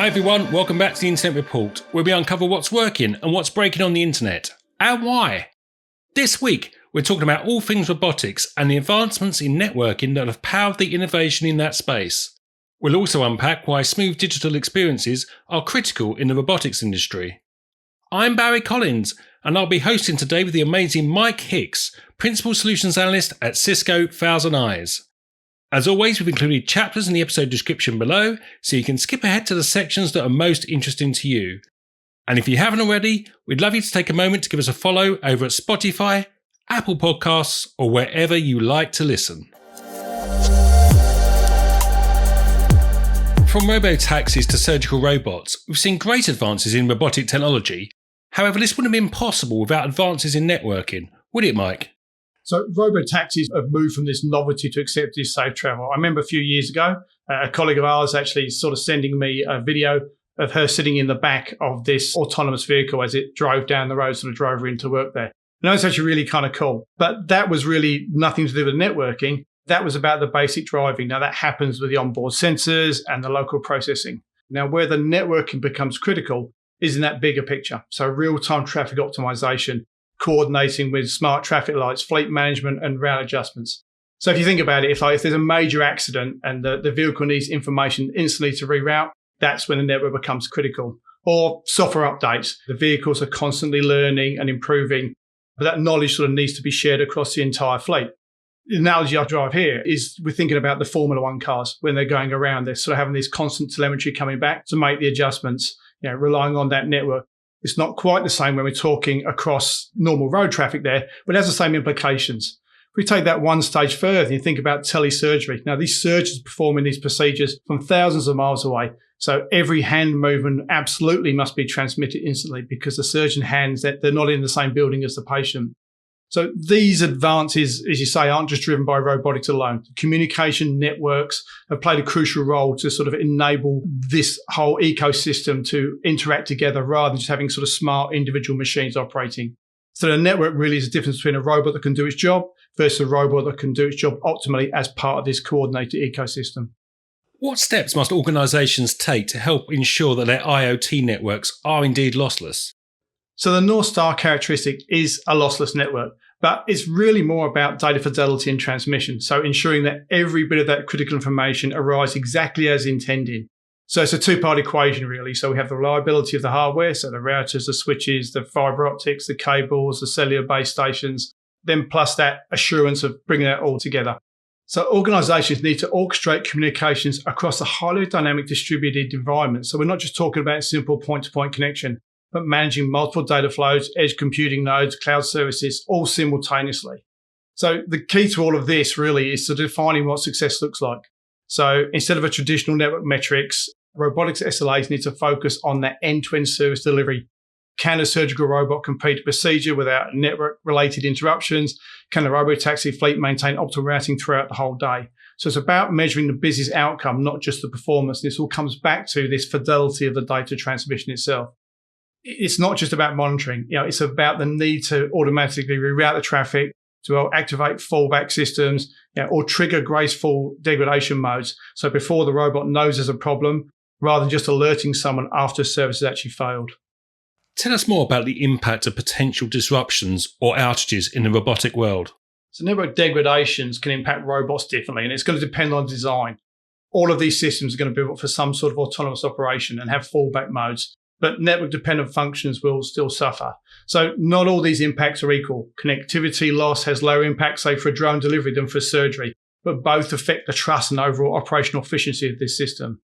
everyone, welcome back to the Internet Report, where we uncover what's working and what's breaking on the internet, and why. This week, we're talking about all things robotics and the advancements in networking that have powered the innovation in that space. We'll also unpack why smooth digital experiences are critical in the robotics industry. I'm Barry Collins, and I'll be hosting today with the amazing Mike Hicks, Principal Solutions Analyst at Cisco ThousandEyes. As always, we've included chapters in the episode description below, so you can skip ahead to the sections that are most interesting to you. And if you haven't already, we'd love you to take a moment to give us a follow over at Spotify, Apple Podcasts, or wherever you like to listen. From robotaxis to surgical robots, we've seen great advances in robotic technology. However, this wouldn't have been possible without advances in networking, would it, Mike? So robotaxis have moved from this novelty to accepted safe travel. I remember a few years ago, a colleague of ours actually sort of sending me a video of her sitting in the back of this autonomous vehicle as it drove down the road, sort of drove her into work there. And that was actually really kind of cool. But that was really nothing to do with networking. That was about the basic driving. Now that happens with the onboard sensors and the local processing. Now where the networking becomes critical is in that bigger picture. So real-time traffic optimization, coordinating with smart traffic lights, fleet management, and route adjustments. So if you think about it, if there's a major accident and the vehicle needs information instantly to reroute, that's when the network becomes critical. Or software updates. The vehicles are constantly learning and improving, but that knowledge sort of needs to be shared across the entire fleet. The analogy I drive here is we're thinking about the Formula One cars when they're going around. They're sort of having this constant telemetry coming back to make the adjustments, relying on that network. It's not quite the same when we're talking across normal road traffic there, but it has the same implications. If we take that one stage further and you think about telesurgery. Now, these surgeons performing these procedures from thousands of miles away. So every hand movement absolutely must be transmitted instantly because the surgeon hands that they're not in the same building as the patient. So these advances, as you say, aren't just driven by robotics alone. Communication networks have played a crucial role to sort of enable this whole ecosystem to interact together rather than just having sort of smart individual machines operating. So the network really is the difference between a robot that can do its job versus a robot that can do its job optimally as part of this coordinated ecosystem. What steps must organisations take to help ensure that their IoT networks are indeed lossless? So the North Star characteristic is a lossless network, but it's really more about data fidelity and transmission. So ensuring that every bit of that critical information arrives exactly as intended. So it's a two-part equation, really. So we have the reliability of the hardware, so the routers, the switches, the fiber optics, the cables, the cellular base stations, then plus that assurance of bringing that all together. So organizations need to orchestrate communications across a highly dynamic distributed environment. So we're not just talking about simple point-to-point connection, but managing multiple data flows, edge computing nodes, cloud services, all simultaneously. So the key to all of this really is to defining what success looks like. So instead of a traditional network metrics, robotics SLAs need to focus on that end-to-end service delivery. Can a surgical robot complete a procedure without network-related interruptions? Can a robotaxi fleet maintain optimal routing throughout the whole day? So it's about measuring the business outcome, not just the performance. This all comes back to this fidelity of the data transmission itself. It's not just about monitoring. It's about the need to automatically reroute the traffic, to activate fallback systems, or trigger graceful degradation modes. So before the robot knows there's a problem, rather than just alerting someone after service has actually failed. Tell us more about the impact of potential disruptions or outages in the robotic world. So network degradations can impact robots differently, and it's going to depend on design. All of these systems are going to be built for some sort of autonomous operation and have fallback modes, but network-dependent functions will still suffer. So not all these impacts are equal. Connectivity loss has lower impact, say, for drone delivery than for surgery, but both affect the trust and overall operational efficiency of this system.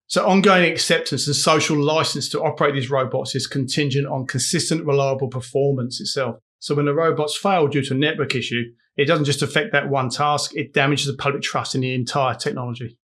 So ongoing acceptance and social license to operate these robots is contingent on consistent, reliable performance itself. So when the robots fail due to a network issue, it doesn't just affect that one task, it damages the public trust in the entire technology.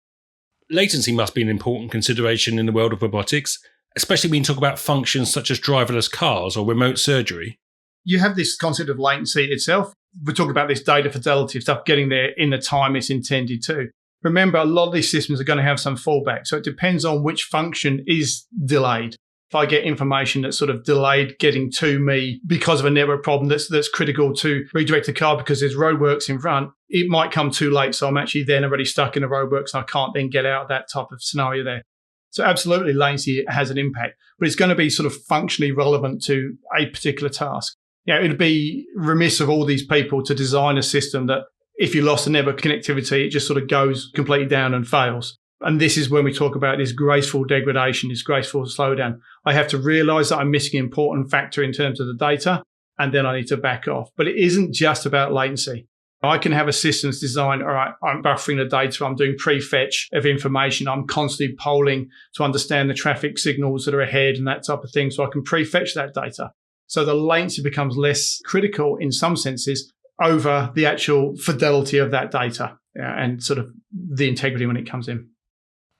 Latency must be an important consideration in the world of robotics, especially when you talk about functions such as driverless cars or remote surgery. You have this concept of latency itself. We're talking about this data fidelity of stuff getting there in the time it's intended to. Remember, a lot of these systems are going to have some fallback. So it depends on which function is delayed. If I get information that's sort of delayed getting to me because of a network problem that's critical to redirect the car because there's roadworks in front, it might come too late. So I'm actually then already stuck in the roadworks and I can't then get out of that type of scenario there. So absolutely, latency has an impact, but it's going to be sort of functionally relevant to a particular task. It'd be remiss of all these people to design a system that if you lost the network connectivity, it just sort of goes completely down and fails. And this is when we talk about this graceful degradation, this graceful slowdown. I have to realize that I'm missing an important factor in terms of the data, and then I need to back off. But it isn't just about latency. I can have a systems designed, all right, I'm buffering the data, I'm doing prefetch of information, I'm constantly polling to understand the traffic signals that are ahead and that type of thing, so I can prefetch that data. So the latency becomes less critical in some senses over the actual fidelity of that data and sort of the integrity when it comes in.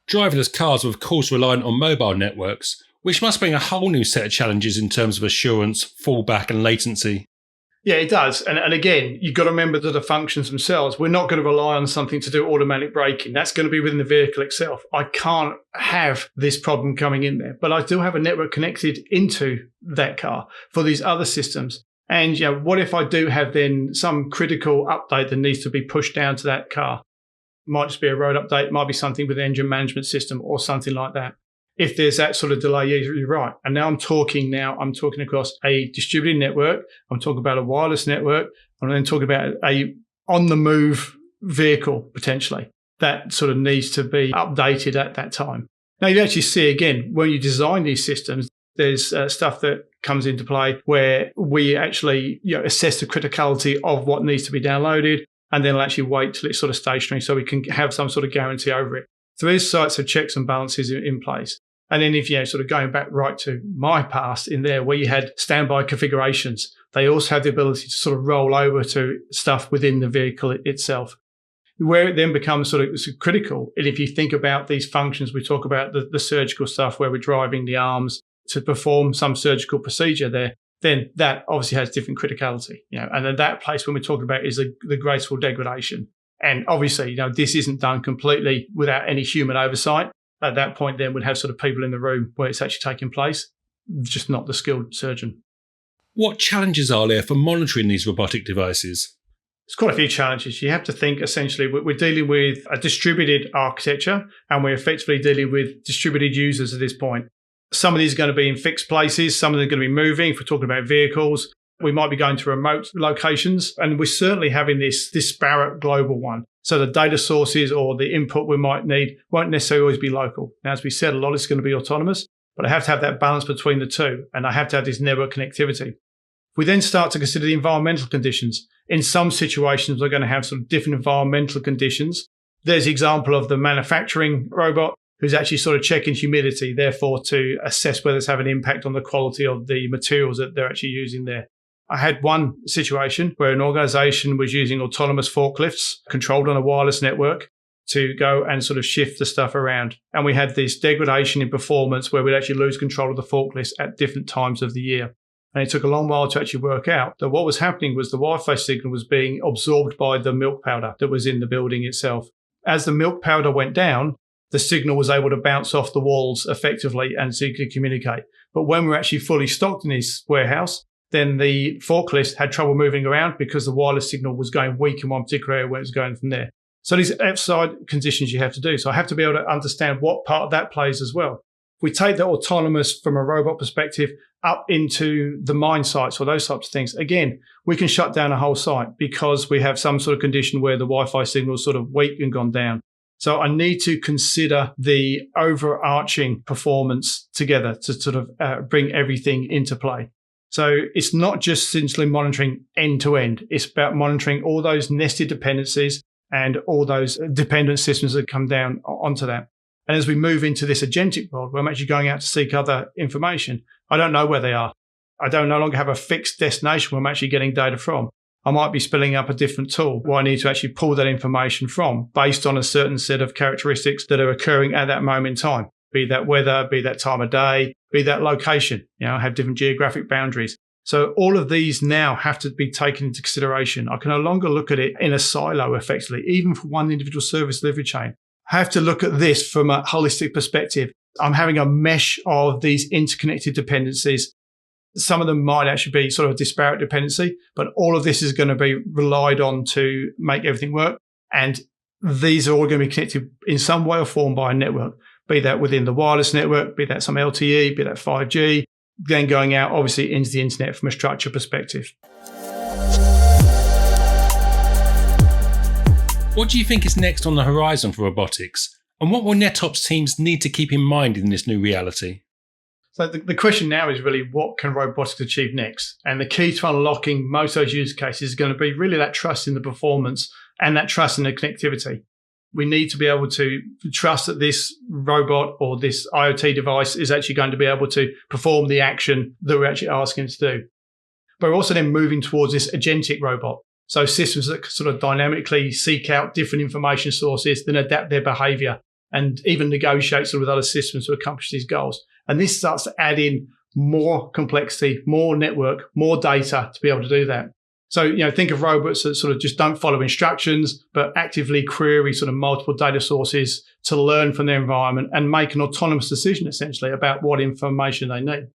Driverless cars are of course reliant on mobile networks, which must bring a whole new set of challenges in terms of assurance, fallback and latency. Yeah, it does. And again, you've got to remember that the functions themselves, we're not going to rely on something to do automatic braking. That's going to be within the vehicle itself. I can't have this problem coming in there, but I do have a network connected into that car for these other systems. And what if I do have then some critical update that needs to be pushed down to that car? It might just be a road update, it might be something with the engine management system or something like that. If there's that sort of delay, you're right. And now I'm talking across a distributed network. I'm talking about a wireless network. I'm then talking about a on-the-move vehicle, potentially, that sort of needs to be updated at that time. Now, you actually see, again, when you design these systems, there's stuff that comes into play where we actually assess the criticality of what needs to be downloaded, and then we'll actually wait till it's sort of stationary so we can have some sort of guarantee over it. So there's sites of checks and balances in place. And then if sort of going back right to my past in there where you had standby configurations, they also have the ability to sort of roll over to stuff within the vehicle itself. Where it then becomes sort of critical, and if you think about these functions, we talk about the surgical stuff where we're driving the arms to perform some surgical procedure there, then that obviously has different criticality. And then that place when we're talking about is the graceful degradation. And obviously, this isn't done completely without any human oversight. At that point, then we'd have sort of people in the room where it's actually taking place, just not the skilled surgeon. What challenges are there for monitoring these robotic devices? There's quite a few challenges. You have to think essentially we're dealing with a distributed architecture and we're effectively dealing with distributed users at this point. Some of these are going to be in fixed places. Some of them are going to be moving. If we're talking about vehicles, we might be going to remote locations, and we're certainly having this disparate global one. So the data sources or the input we might need won't necessarily always be local. Now, as we said, a lot is going to be autonomous, but I have to have that balance between the two, and I have to have this network connectivity. We then start to consider the environmental conditions. In some situations, we're going to have sort of different environmental conditions. There's the example of the manufacturing robot who's actually sort of checking humidity, therefore to assess whether it's having an impact on the quality of the materials that they're actually using there. I had one situation where an organization was using autonomous forklifts controlled on a wireless network to go and sort of shift the stuff around. And we had this degradation in performance where we'd actually lose control of the forklifts at different times of the year. And it took a long while to actually work out that what was happening was the Wi-Fi signal was being absorbed by the milk powder that was in the building itself. As the milk powder went down, the signal was able to bounce off the walls effectively and so you could communicate. But when we were actually fully stocked in this warehouse, then the forklift had trouble moving around because the wireless signal was going weak in one particular area where it was going from there. So these outside conditions you have to do. So I have to be able to understand what part of that plays as well. If we take the autonomous from a robot perspective up into the mine sites or those types of things, again, we can shut down a whole site because we have some sort of condition where the Wi-Fi signal is sort of weak and gone down. So I need to consider the overarching performance together to sort of bring everything into play. So it's not just essentially monitoring end to end. It's about monitoring all those nested dependencies and all those dependent systems that come down onto that. And as we move into this agentic world, where I'm actually going out to seek other information, I don't know where they are. I don't no longer have a fixed destination where I'm actually getting data from. I might be spilling up a different tool where I need to actually pull that information from based on a certain set of characteristics that are occurring at that moment in time. Be that weather, be that time of day, be that location, have different geographic boundaries. So all of these now have to be taken into consideration. I can no longer look at it in a silo effectively, even for one individual service delivery chain. I have to look at this from a holistic perspective. I'm having a mesh of these interconnected dependencies. Some of them might actually be sort of a disparate dependency, but all of this is going to be relied on to make everything work. And these are all going to be connected in some way or form by a network. be that within the wireless network, be that some LTE, be that 5G, then going out obviously into the internet from a structure perspective. What do you think is next on the horizon for robotics? And what will NetOps teams need to keep in mind in this new reality? So the question now is really, what can robotics achieve next? And the key to unlocking most of those use cases is going to be really that trust in the performance and that trust in the connectivity. We need to be able to trust that this robot or this IoT device is actually going to be able to perform the action that we're actually asking it to do. But we're also then moving towards this agentic robot. So systems that sort of dynamically seek out different information sources, then adapt their behavior and even negotiate with other systems to accomplish these goals. And this starts to add in more complexity, more network, more data to be able to do that. So, think of robots that sort of just don't follow instructions, but actively query sort of multiple data sources to learn from their environment and make an autonomous decision, essentially, about what information they need.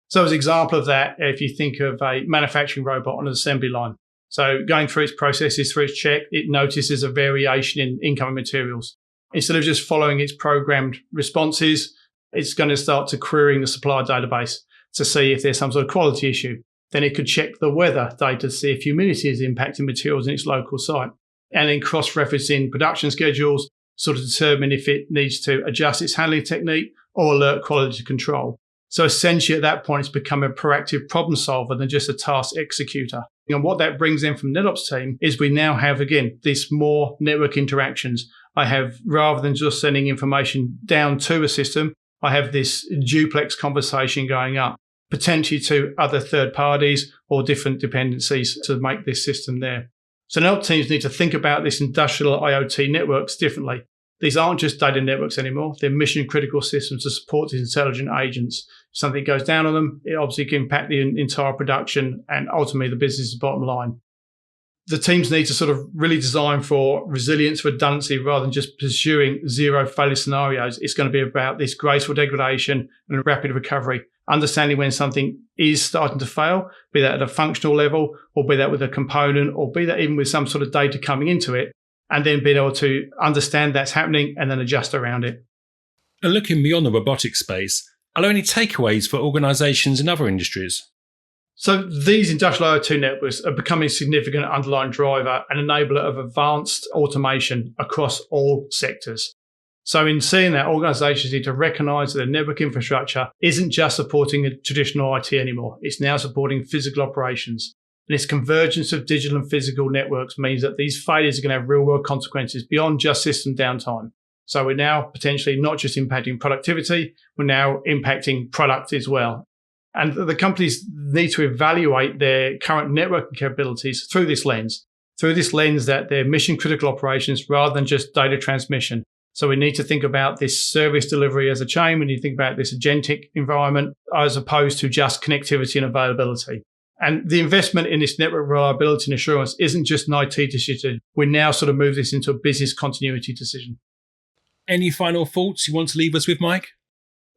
So as an example of that, if you think of a manufacturing robot on an assembly line, so going through its processes, through its check, it notices a variation in incoming materials. Instead of just following its programmed responses, it's going to start to querying the supplier database to see if there's some sort of quality issue. Then it could check the weather data to see if humidity is impacting materials in its local site. And then cross-referencing production schedules, sort of determine if it needs to adjust its handling technique or alert quality control. So essentially at that point, it's become a proactive problem solver than just a task executor. And what that brings in from NetOps team is we now have, again, this more network interactions. I have, rather than just sending information down to a system, I have this duplex conversation going up, potentially to other third parties or different dependencies to make this system there. So NetOps teams need to think about this industrial IoT networks differently. These aren't just data networks anymore. They're mission critical systems to support these intelligent agents. If something goes down on them, it obviously can impact the entire production and ultimately the business's bottom line. The teams need to sort of really design for resilience, redundancy, rather than just pursuing zero failure scenarios. It's going to be about this graceful degradation and rapid recovery, understanding when something is starting to fail, be that at a functional level, or be that with a component, or be that even with some sort of data coming into it, and then being able to understand that's happening and then adjust around it. And looking beyond the robotics space, are there any takeaways for organisations in other industries? So these industrial IoT networks are becoming a significant underlying driver and enabler of advanced automation across all sectors. So in seeing that, organisations need to recognise that their network infrastructure isn't just supporting a traditional IT anymore. It's now supporting physical operations. And this convergence of digital and physical networks means that these failures are going to have real-world consequences beyond just system downtime. So we're now potentially not just impacting productivity, we're now impacting product as well. And the companies need to evaluate their current networking capabilities through this lens that they're mission critical operations rather than just data transmission. So we need to think about this service delivery as a chain. We need to think about this agentic environment as opposed to just connectivity and availability. And the investment in this network reliability and assurance isn't just an IT decision. We now sort of move this into a business continuity decision. Any final thoughts you want to leave us with, Mike?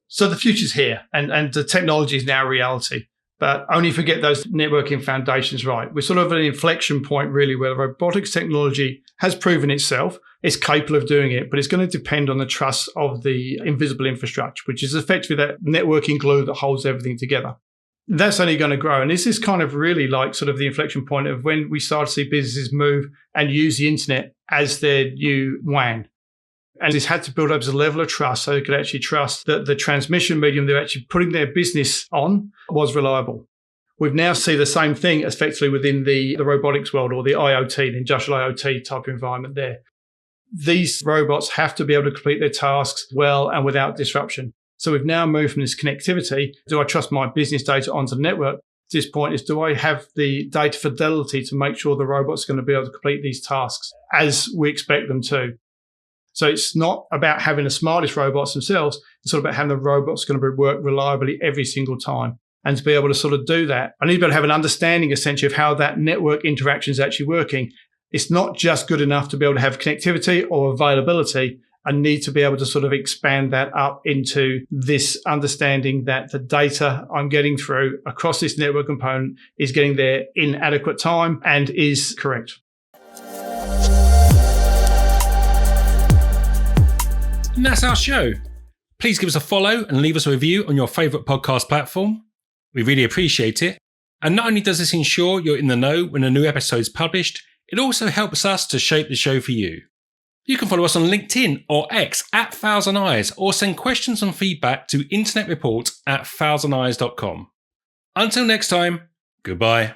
So the future's here and the technology is now reality, but only if we get those networking foundations right. We're sort of at an inflection point really where robotics technology has proven itself. It's capable of doing it, but it's going to depend on the trust of the invisible infrastructure, which is effectively that networking glue that holds everything together. That's only going to grow. And this is kind of really like sort of the inflection point of when we start to see businesses move and use the internet as their new WAN. And this had to build up as a level of trust so they could actually trust that the transmission medium they're actually putting their business on was reliable. We've now seen the same thing effectively within the robotics world or the IoT, the industrial IoT type of environment there. These robots have to be able to complete their tasks well and without disruption. So we've now moved from this connectivity. Do I trust my business data onto the network? To this point is, do I have the data fidelity to make sure the robot's going to be able to complete these tasks as we expect them to? So it's not about having the smartest robots themselves. It's sort of about having the robots going to work reliably every single time. And to be able to sort of do that, I need to be able to have an understanding essentially of how that network interaction is actually working. It's not just good enough to be able to have connectivity or availability. I need to be able to sort of expand that up into this understanding that the data I'm getting through across this network component is getting there in adequate time and is correct. And that's our show. Please give us a follow and leave us a review on your favourite podcast platform. We really appreciate it. And not only does this ensure you're in the know when a new episode is published, it also helps us to shape the show for you. You can follow us on LinkedIn or X at ThousandEyes or send questions and feedback to internetreport@thousandeyes.com. Until next time, goodbye.